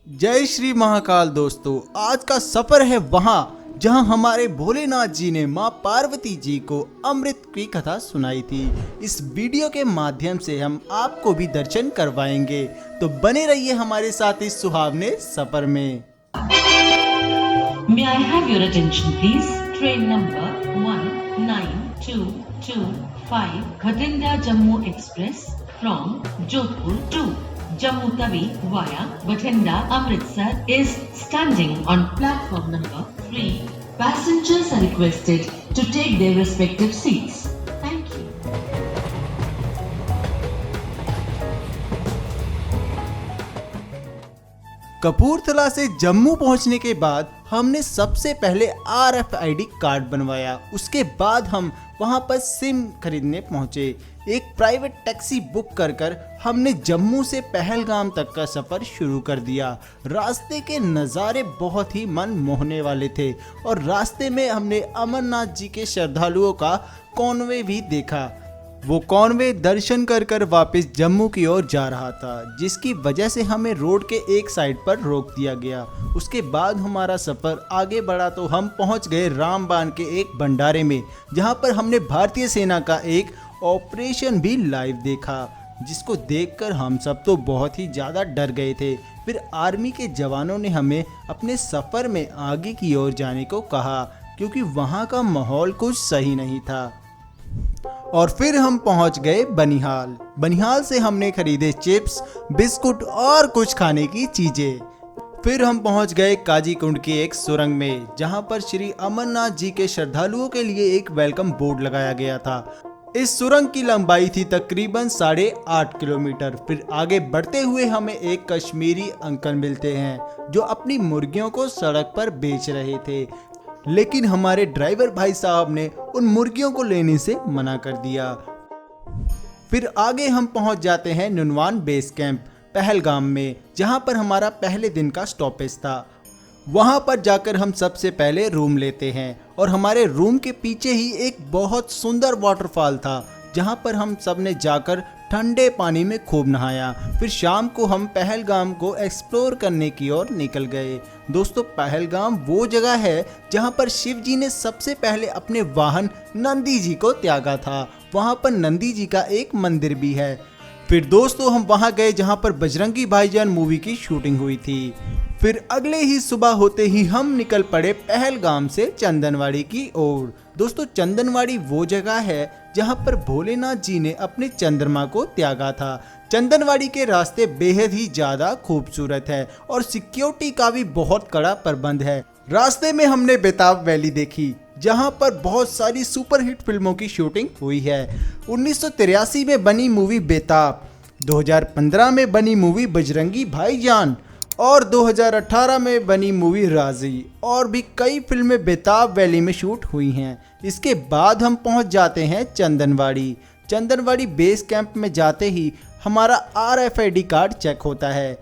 जय श्री महाकाल दोस्तों, आज का सफर है वहाँ जहाँ हमारे भोलेनाथ जी ने माँ पार्वती जी को अमृत की कथा सुनाई थी। इस वीडियो के माध्यम से हम आपको भी दर्शन करवाएंगे, तो बने रहिए हमारे साथ इस सुहावने सफर में। May I have your attention please? Train number 19225 Bhatinda Jammu Express from Jodhpur to Jammu Tawi via Bhatinda Amritsar is standing on platform number 3. Passengers are requested to take their respective seats. Thank you. Kapurthala से जम्मू पहुंचने के बाद हमने सबसे पहले RFID card बनवाया। उसके बाद हम वहां पर सिम खरीदने पहुंचे। एक प्राइवेट टैक्सी बुक कर हमने जम्मू से पहलगाम तक का सफ़र शुरू कर दिया। रास्ते के नज़ारे बहुत ही मन मोहने वाले थे और रास्ते में हमने अमरनाथ जी के श्रद्धालुओं का कॉन्वे भी देखा। वो कॉन्वे दर्शन कर वापस जम्मू की ओर जा रहा था, जिसकी वजह से हमें रोड के एक साइड पर रोक दिया गया। उसके बाद हमारा सफ़र आगे बढ़ा तो हम पहुंच गए रामबान के एक भंडारे में, जहां पर हमने भारतीय सेना का एक ऑपरेशन भी लाइव देखा, जिसको देखकर हम सब तो बहुत ही ज़्यादा डर गए थे। फिर आर्मी के जवानों ने हमें अपने सफ़र में आगे की ओर जाने को कहा, क्योंकि वहाँ का माहौल कुछ सही नहीं था। और फिर हम पहुंच गए बनिहाल। बनिहाल से हमने खरीदे चिप्स, बिस्कुट और कुछ खाने की चीजें। फिर हम पहुंच गए काजी कुंड की एक सुरंग में, जहां पर श्री अमरनाथ जी के श्रद्धालुओं के लिए एक वेलकम बोर्ड लगाया गया था। इस सुरंग की लंबाई थी तकरीबन 8.5 किलोमीटर। फिर आगे बढ़ते हुए हमें एक कश्मीरी अंकल मिलते हैं, जो अपनी मुर्गियों को सड़क पर बेच रहे थे, लेकिन हमारे ड्राइवर भाई साहब ने उन मुर्गियों को लेने से मना कर दिया। फिर आगे हम पहुंच जाते हैं नुनवान बेस कैंप पहलगाम में, जहां पर हमारा पहले दिन का स्टॉपेज था। वहां पर जाकर हम सबसे पहले रूम लेते हैं और हमारे रूम के पीछे ही एक बहुत सुंदर वाटरफॉल था, जहां पर हम सब ने जाकर ठंडे पानी में खूब नहाया। फिर शाम को हम पहलगाम को एक्सप्लोर करने की ओर निकल गए। दोस्तों, पहलगाम वो जगह है जहां पर शिव जी ने सबसे पहले अपने वाहन नंदी जी को त्यागा था। वहां पर नंदी जी का एक मंदिर भी है। फिर दोस्तों हम वहां गए जहां पर बजरंगी भाईजान मूवी की शूटिंग हुई थी। फिर अगले ही सुबह होते ही हम निकल पड़े पहलगाम से चंदनवाड़ी की ओर। दोस्तों, चंदनवाड़ी वो जगह है जहां पर भोलेनाथ जी ने अपने चंद्रमा को त्यागा था। चंदनवाड़ी के रास्ते बेहद ही ज्यादा खूबसूरत है और सिक्योरिटी का भी बहुत कड़ा प्रबंध है। रास्ते में हमने बेताब वैली देखी, जहां पर बहुत सारी सुपरहिट फिल्मों की शूटिंग हुई है। 1983 में बनी मूवी बेताब, 2015 में बनी मूवी बजरंगी भाईजान और 2018 में बनी मूवी राजी, और भी कई फिल्में बेताब वैली में शूट हुई हैं। इसके बाद हम पहुंच जाते हैं चंदनवाड़ी। चंदनवाड़ी बेस कैंप में जाते ही हमारा RFID कार्ड चेक होता है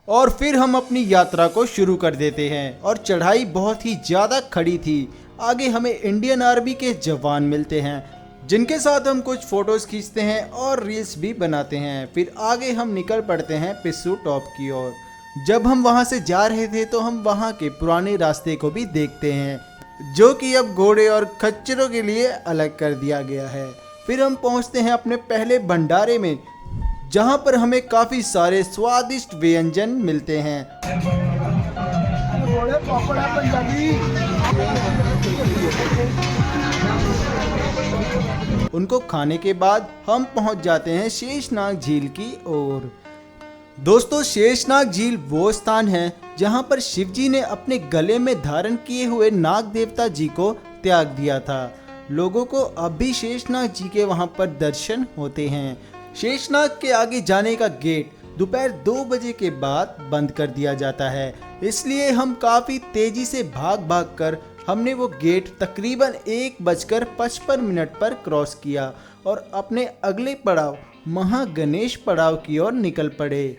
और फिर हम अपनी यात्रा को शुरू कर देते हैं। और चढ़ाई बहुत ही ज़्यादा खड़ी थी। आगे हमें इंडियन आर्मी के जवान मिलते हैं, जिनके साथ हम कुछ फ़ोटोज़ खींचते हैं और रील्स भी बनाते हैं। फिर आगे हम निकल पड़ते हैं पिस्सू टॉप की ओर। जब हम वहां से जा रहे थे तो हम वहां के पुराने रास्ते को भी देखते हैं, जो कि अब घोड़े और खच्चरों के लिए अलग कर दिया गया है। फिर हम पहुंचते हैं अपने पहले भंडारे में, जहां पर हमें काफ़ी सारे स्वादिष्ट व्यंजन मिलते हैं। उनको खाने के बाद हम पहुंच जाते हैं शेषनाग झील की ओर। दोस्तों, शेषनाग झील वो स्थान है जहां पर शिवजी ने अपने गले में धारण किए हुए नाग देवता जी को त्याग दिया था। लोगों को अब भी शेषनाग जी के वहां पर दर्शन होते हैं। शेषनाग के आगे जाने का गेट दोपहर 2 बजे के बाद बंद कर दिया जाता है, इसलिए हम काफ़ी तेज़ी से भाग कर हमने वो गेट तकरीबन 1:55 पर क्रॉस किया और अपने अगले पड़ाव महागणेश पड़ाव की ओर निकल पड़े,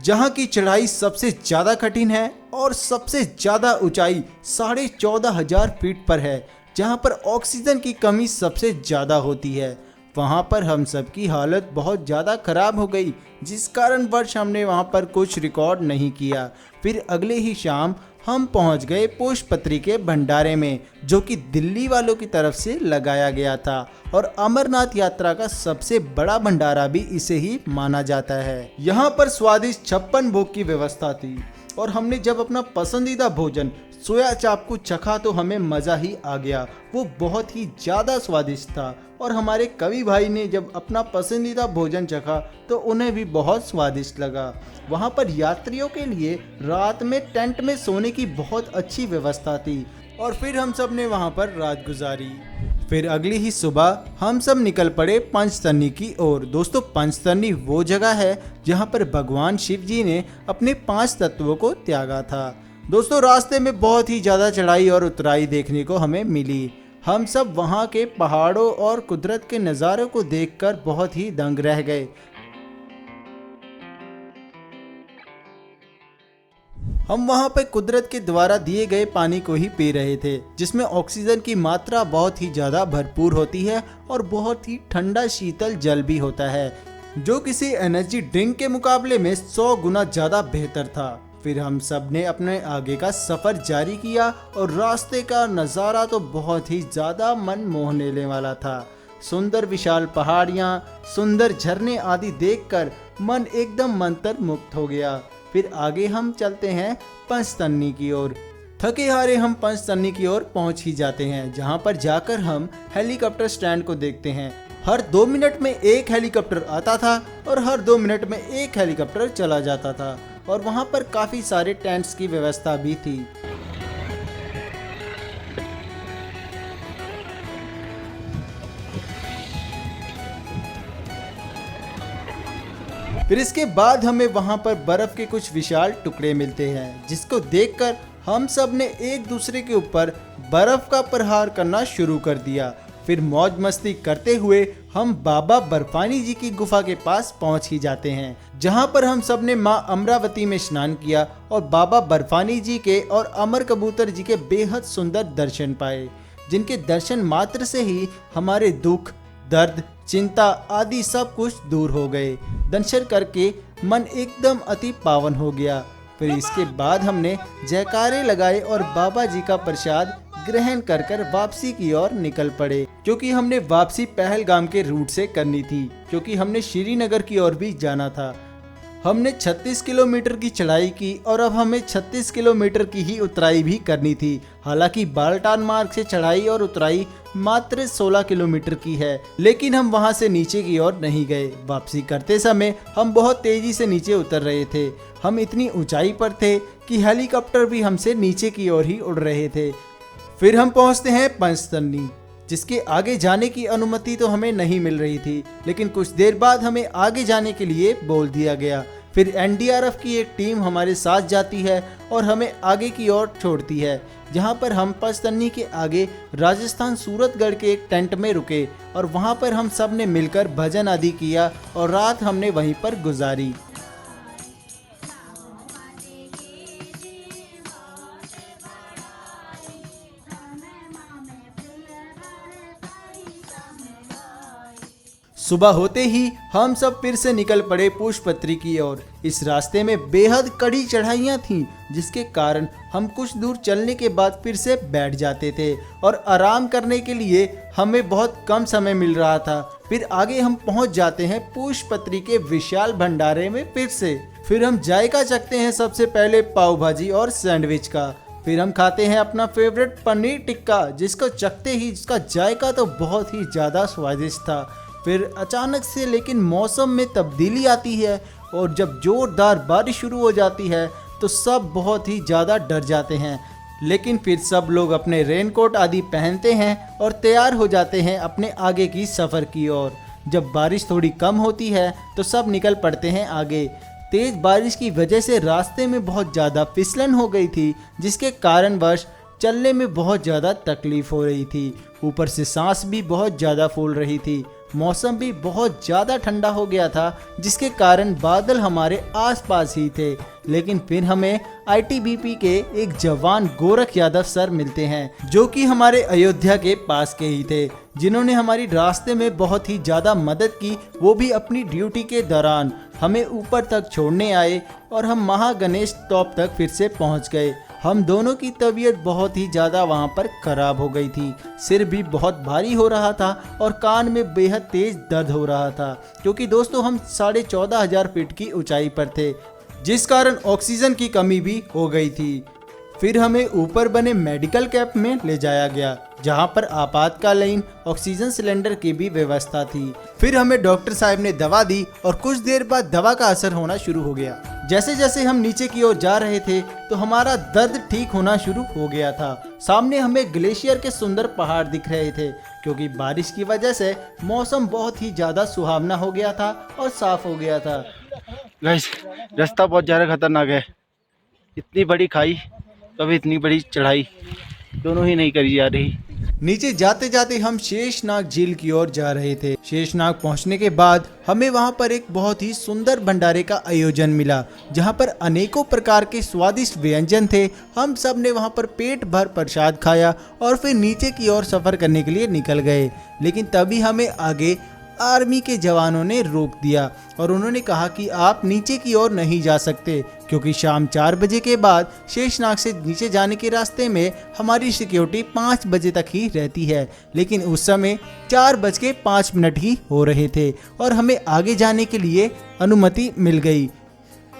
जहां की चढ़ाई सबसे ज़्यादा कठिन है और सबसे ज़्यादा ऊंचाई 14,500 फीट पर है, जहां पर ऑक्सीजन की कमी सबसे ज़्यादा होती है। वहाँ पर हम सब की हालत बहुत ज़्यादा ख़राब हो गई, जिस कारण वर्ष हमने वहाँ पर कुछ रिकॉर्ड नहीं किया। फिर अगले ही शाम हम पहुँच गए पुष्पपत्री के भंडारे में, जो कि दिल्ली वालों की तरफ से लगाया गया था और अमरनाथ यात्रा का सबसे बड़ा भंडारा भी इसे ही माना जाता है। यहाँ पर स्वादिष्ट 56 भोग की व्यवस्था थी और हमने जब अपना पसंदीदा भोजन सोया चाप को चखा तो हमें मज़ा ही आ गया। वो बहुत ही ज़्यादा स्वादिष्ट था और हमारे कवि भाई ने जब अपना पसंदीदा भोजन चखा तो उन्हें भी बहुत स्वादिष्ट लगा। वहाँ पर यात्रियों के लिए रात में टेंट में सोने की बहुत अच्छी व्यवस्था थी और फिर हम सब ने वहाँ पर रात गुजारी। फिर अगली ही सुबह हम सब निकल पड़े पंचतरणी की ओर। दोस्तों, पंचतरणी वो जगह है जहाँ पर भगवान शिव जी ने अपने 5 तत्वों को त्यागा था। दोस्तों, रास्ते में बहुत ही ज़्यादा चढ़ाई और उतराई देखने को हमें मिली। हम सब वहाँ के पहाड़ों और कुदरत के नज़ारों को देखकर बहुत ही दंग रह गए। हम वहाँ पे कुदरत के द्वारा दिए गए पानी को ही पी रहे थे, जिसमें ऑक्सीजन की मात्रा बहुत ही ज़्यादा भरपूर होती है और बहुत ही ठंडा शीतल जल भी होता है, जो किसी एनर्जी ड्रिंक के मुकाबले में 100 गुना ज़्यादा बेहतर था। फिर हम सब ने अपने आगे का सफ़र जारी किया और रास्ते का नज़ारा तो बहुत ही ज़्यादा मन मोह लेने वाला था। सुंदर विशाल पहाड़ियाँ, सुंदर झरने आदि देखकर मन एकदम मंत्र मुक्त हो गया। फिर आगे हम चलते हैं पंचतरणी की ओर। थके हारे हम पंचतरणी की ओर पहुंच ही जाते हैं, जहां पर जाकर हम हेलीकॉप्टर स्टैंड को देखते हैं। हर 2 मिनट में एक हेलीकॉप्टर आता था और हर 2 मिनट में एक हेलीकॉप्टर चला जाता था और वहां पर काफ़ी सारे टेंट्स की व्यवस्था भी थी। फिर इसके बाद हमें वहां पर बर्फ के कुछ विशाल टुकड़े मिलते हैं, जिसको देखकर हम सब ने एक दूसरे के ऊपर बर्फ का प्रहार करना शुरू कर दिया। फिर मौज मस्ती करते हुए हम बाबा बर्फानी जी की गुफा के पास पहुंच ही जाते हैं, जहां पर हम सब ने मां अमरावती में स्नान किया और बाबा बर्फानी जी के और अमर कबूतर जी के बेहद सुंदर दर्शन पाए, जिनके दर्शन मात्र से ही हमारे दुख, दर्द, चिंता आदि सब कुछ दूर हो गए। दर्शन करके मन एकदम अति पावन हो गया। फिर इसके बाद हमने जयकारे लगाए और बाबा जी का प्रसाद ग्रहण कर वापसी की ओर निकल पड़े, क्योंकि हमने वापसी पहलगाम के रूट से करनी थी, क्योंकि हमने श्रीनगर की ओर भी जाना था। हमने 36 किलोमीटर की चढ़ाई की और अब हमें 36 किलोमीटर की ही उतराई भी करनी थी। हालांकि बाल्टान मार्ग से चढ़ाई और उतराई मात्र 16 किलोमीटर की है, लेकिन हम वहां से नीचे की ओर नहीं गए। वापसी करते समय हम बहुत तेजी से नीचे उतर रहे थे। हम इतनी ऊंचाई पर थे कि हेलीकॉप्टर भी हमसे नीचे की ओर ही उड़ रहे थे। फिर हम पहुंचते हैं पंचतरणी, जिसके आगे जाने की अनुमति तो हमें नहीं मिल रही थी, लेकिन कुछ देर बाद हमें आगे जाने के लिए बोल दिया गया। फिर एनडीआरएफ की एक टीम हमारे साथ जाती है और हमें आगे की ओर छोड़ती है, जहां पर हम पंचतरणी के आगे राजस्थान सूरतगढ़ के एक टेंट में रुके और वहां पर हम सब ने मिलकर भजन आदि किया और रात हमने वहीं पर गुजारी। सुबह होते ही हम सब फिर से निकल पड़े पुष्पपत्री की ओर। इस रास्ते में बेहद कड़ी चढ़ाइयाँ थीं, जिसके कारण हम कुछ दूर चलने के बाद फिर से बैठ जाते थे और आराम करने के लिए हमें बहुत कम समय मिल रहा था। फिर आगे हम पहुंच जाते हैं पुष्पपत्री के विशाल भंडारे में फिर से। फिर हम जायका चखते हैं सबसे पहले पाव भाजी और सैंडविच का। फिर हम खाते हैं अपना फेवरेट पनीर टिक्का, जिसको चखते ही जिसका जायका तो बहुत ही ज़्यादा स्वादिष्ट था। फिर अचानक से लेकिन मौसम में तब्दीली आती है और जब जोरदार बारिश शुरू हो जाती है तो सब बहुत ही ज़्यादा डर जाते हैं, लेकिन फिर सब लोग अपने रेनकोट आदि पहनते हैं और तैयार हो जाते हैं अपने आगे की सफ़र की ओर। जब बारिश थोड़ी कम होती है तो सब निकल पड़ते हैं आगे। तेज़ बारिश की वजह से रास्ते में बहुत ज़्यादा फिसलन हो गई थी, जिसके कारणवश चलने में बहुत ज़्यादा तकलीफ़ हो रही थी। ऊपर से सांस भी बहुत ज़्यादा फूल रही थी। मौसम भी बहुत ज़्यादा ठंडा हो गया था, जिसके कारण बादल हमारे आसपास ही थे। लेकिन फिर हमें आईटीबीपी के एक जवान गोरख यादव सर मिलते हैं, जो कि हमारे अयोध्या के पास के ही थे, जिन्होंने हमारी रास्ते में बहुत ही ज़्यादा मदद की, वो भी अपनी ड्यूटी के दौरान। हमें ऊपर तक छोड़ने आए और हम महागणेश टॉप तक फिर से पहुंच गए। हम दोनों की तबीयत बहुत ही ज़्यादा वहां पर खराब हो गई थी। सिर भी बहुत भारी हो रहा था और कान में बेहद तेज दर्द हो रहा था, क्योंकि दोस्तों हम 14,500 फीट की ऊंचाई पर थे, जिस कारण ऑक्सीजन की कमी भी हो गई थी। फिर हमें ऊपर बने मेडिकल कैंप में ले जाया गया, जहां पर आपातकालीन ऑक्सीजन सिलेंडर की भी व्यवस्था थी। फिर हमें डॉक्टर साहब ने दवा दी और कुछ देर बाद दवा का असर होना शुरू हो गया। जैसे जैसे हम नीचे की ओर जा रहे थे तो हमारा दर्द ठीक होना शुरू हो गया था। सामने हमें ग्लेशियर के सुंदर पहाड़ दिख रहे थे, क्योंकि बारिश की वजह से मौसम बहुत ही ज्यादा सुहावना हो गया था और साफ हो गया था। गाइस, रास्ता बहुत ज़्यादा खतरनाक है। इतनी बड़ी खाई, कभी इतनी बड़ी चढ़ाई, दोनों ही नहीं करी जा रही। नीचे जाते जाते हम शेषनाग झील की ओर जा रहे थे। शेषनाग पहुंचने के बाद हमें वहां पर एक बहुत ही सुंदर भंडारे का आयोजन मिला, जहां पर अनेकों प्रकार के स्वादिष्ट व्यंजन थे। हम सब ने वहां पर पेट भर प्रसाद खाया और फिर नीचे की ओर सफर करने के लिए निकल गए। लेकिन तभी हमें आगे आर्मी के जवानों ने रोक दिया और उन्होंने कहा कि आप नीचे की ओर नहीं जा सकते, क्योंकि शाम 4 बजे के बाद शेषनाग से नीचे जाने के रास्ते में हमारी सिक्योरिटी 5 बजे तक ही रहती है। लेकिन उस समय 4:05 ही हो रहे थे और हमें आगे जाने के लिए अनुमति मिल गई।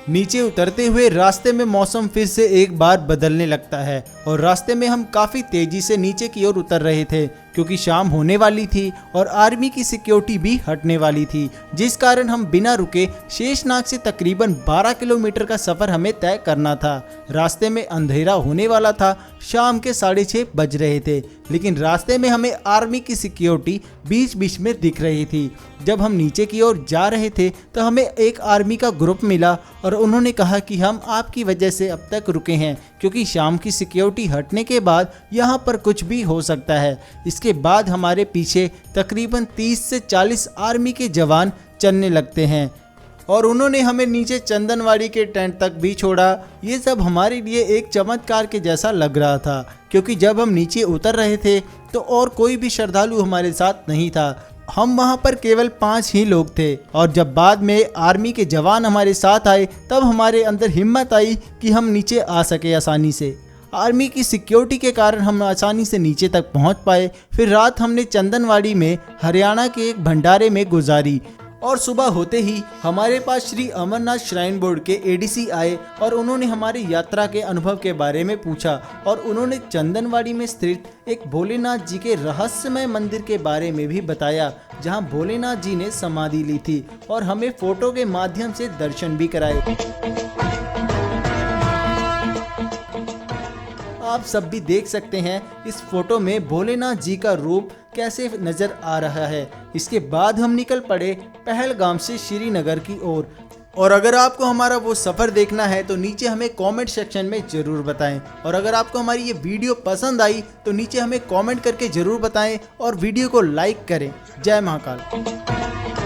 नीचे उतरते हुए रास्ते में मौसम फिर से एक बार बदलने लगता है और रास्ते में हम काफ़ी तेज़ी से नीचे की ओर उतर रहे थे, क्योंकि शाम होने वाली थी और आर्मी की सिक्योरिटी भी हटने वाली थी, जिस कारण हम बिना रुके शेषनाग से तकरीबन 12 किलोमीटर का सफ़र हमें तय करना था। रास्ते में अंधेरा होने वाला था, शाम के 6:30 बज रहे थे, लेकिन रास्ते में हमें आर्मी की सिक्योरिटी बीच बीच में दिख रही थी। जब हम नीचे की ओर जा रहे थे तो हमें एक आर्मी का ग्रुप मिला और उन्होंने कहा कि हम आपकी वजह से अब तक रुके हैं, क्योंकि शाम की सिक्योरिटी हटने के बाद यहाँ पर कुछ भी हो सकता है। इसके बाद हमारे पीछे तकरीबन 30 से 40 आर्मी के जवान चलने लगते हैं और उन्होंने हमें नीचे चंदनवाड़ी के टेंट तक भी छोड़ा। ये सब हमारे लिए एक चमत्कार के जैसा लग रहा था, क्योंकि जब हम नीचे उतर रहे थे तो और कोई भी श्रद्धालु हमारे साथ नहीं था। हम वहाँ पर केवल 5 ही लोग थे और जब बाद में आर्मी के जवान हमारे साथ आए तब हमारे अंदर हिम्मत आई कि हम नीचे आ सके आसानी से। आर्मी की सिक्योरिटी के कारण हम आसानी से नीचे तक पहुँच पाए। फिर रात हमने चंदनवाड़ी में हरियाणा के एक भंडारे में गुजारी और सुबह होते ही हमारे पास श्री अमरनाथ श्राइन बोर्ड के एडीसी आए और उन्होंने हमारी यात्रा के अनुभव के बारे में पूछा और उन्होंने चंदनवाड़ी में स्थित एक भोलेनाथ जी के रहस्यमय मंदिर के बारे में भी बताया, जहां भोलेनाथ जी ने समाधि ली थी और हमें फोटो के माध्यम से दर्शन भी कराए। आप सब भी देख सकते हैं इस फोटो में भोलेनाथ जी का रूप कैसे नजर आ रहा है। इसके बाद हम निकल पड़े पहलगाम से श्रीनगर की ओर। और अगर आपको हमारा वो सफ़र देखना है तो नीचे हमें कमेंट सेक्शन में ज़रूर बताएं। और अगर आपको हमारी ये वीडियो पसंद आई तो नीचे हमें कमेंट करके ज़रूर बताएं और वीडियो को लाइक करें। जय महाकाल।